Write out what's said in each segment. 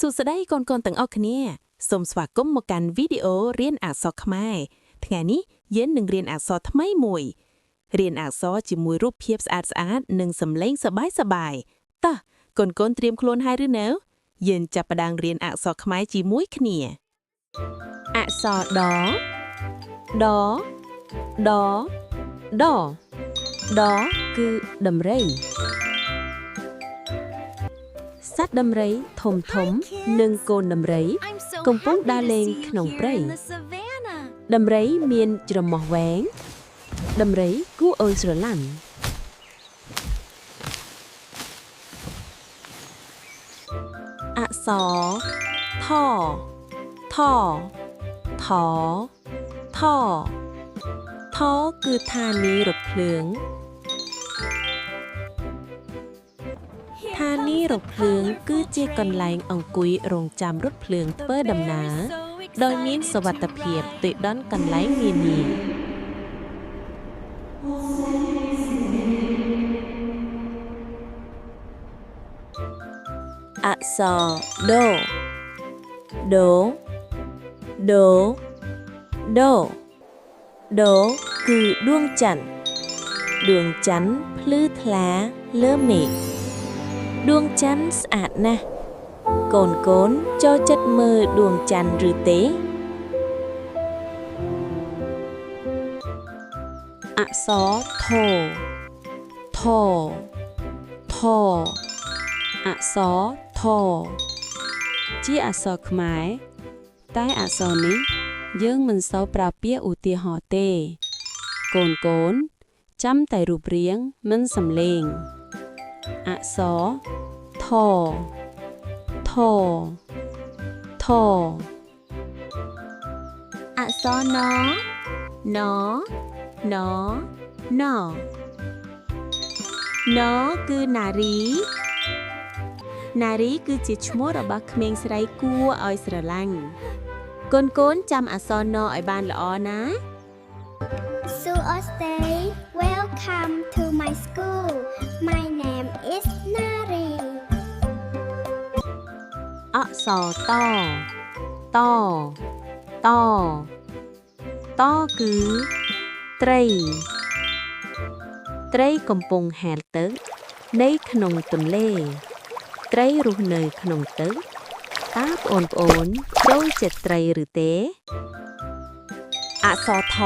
สุดสดายก่อนตั้งออกเนี่ยสมสวาก้มมากันวิดีโอเรียนอักษรขมายថ្ងៃនេះយើងនឹងរៀនអក្សរថ្មីមួយរៀនអក្សរជាមួយរូបភាពស្អាតៗនិងសំឡេងសប្បាយៗតោះកូនៗត្រៀមខ្លួនហើយឬនៅយើងចាប់ផ្ដើមរៀនអក្សរខ្មែរជាមួយគ្នាអក្សរដគឺដំរីសត្វដំរីធំនិងកូនដំរីកំពុងដើរលេងក្នុងព្រៃដំរីមានច្រមុះវែងដំរីគួរឲ្យស្រឡាញ់អក្សរថគឺឋានីរថភ្លើងឋានីរថភ្លើងគឺជាកន្លែងអង្គុយរង់ចាំរថភ្លើងធ្វើដំណើរដោយមានសុវត្ថិភាពទៅដល់កន្លែងនានាអក្សរដូគឺដួងច័ន្ទភ្លឺថ្លាលើមេឃដួងច័ន្ទស្អាតណាស់កូនចូលចិត្តមើលដួងច័ន្ទឬទេអក្សរថអក្សរថជាអក្សរខ្មែរតែអក្សរនេះយើងមិនសូវប្រើពាក្យឧទាហរណ៍ទេកូនចាំតែរូបរាងមិនសំឡេងអក្សរថអក្សរណគឺនារីគឺជាឈ្មោះរបស់ក្មេងស្រីគួរឲ្យស្រឡាញ់កូនចាំអក្សរណឲ្យបានល្អណា Suoste, welcome to my school. My name is Nari. អក្សរតគឺត្រីកំពុងហែលទឹកនៅក្នុងទន្លេត្រីរស់នៅក្នុងទឹកតើបងប្អូនចូលចិត្តត្រីឬទេអក្សរថ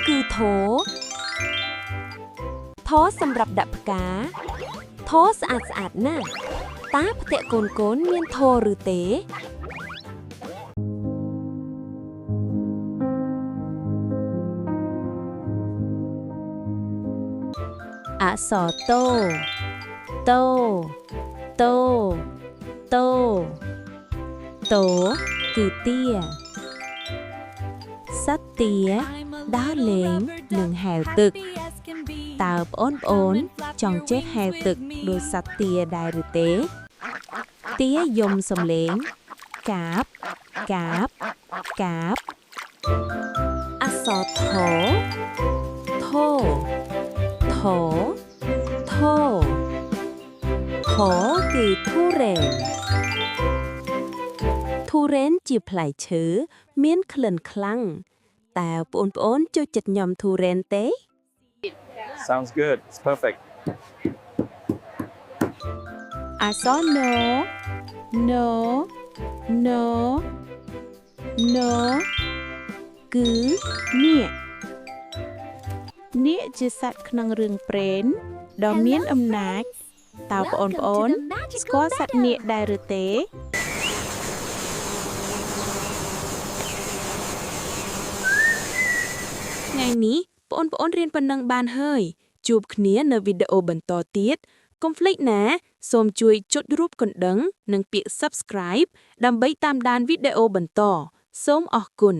គឺថសម្រាប់ដាក់ផ្កាថស្អាតណាស់តើផ្ទះកូនមានថឬទេអក្សរតគឺទាសត្វទាដើរលេងនិងហែលទឹកតើបងប្អូនចង់ចេះហែលទឹកដូចសត្វទាដែរឬទេទាយំសំឡេងកាបអក្សរថគឺធូរ៉េនជាផ្លែឈើមានក្លិនខ្លាំងតើបងប្អូនចូលចិត្តញ៉ាំធូរ៉េនទេ Sounds good. It's perfect. អក្សរណគឺនាគជាសត្វក្នុងរឿងព្រេនដ៏មានអំណាចតើបងប្អូនស្គាល់សត្វនាគដែរឬទេថ្ងៃនេះបងប្អូនរៀនប៉ុណ្ណឹងបានហើយជួបគ្នានៅវីដេអូបន្តទៀតកុំភ្លេចណាសូមជួយចុចរូបកណ្ដឹងនិងពាក្យ Subscribe ដើម្បីតាមដានវីដេអូបន្តសូមអរគុណ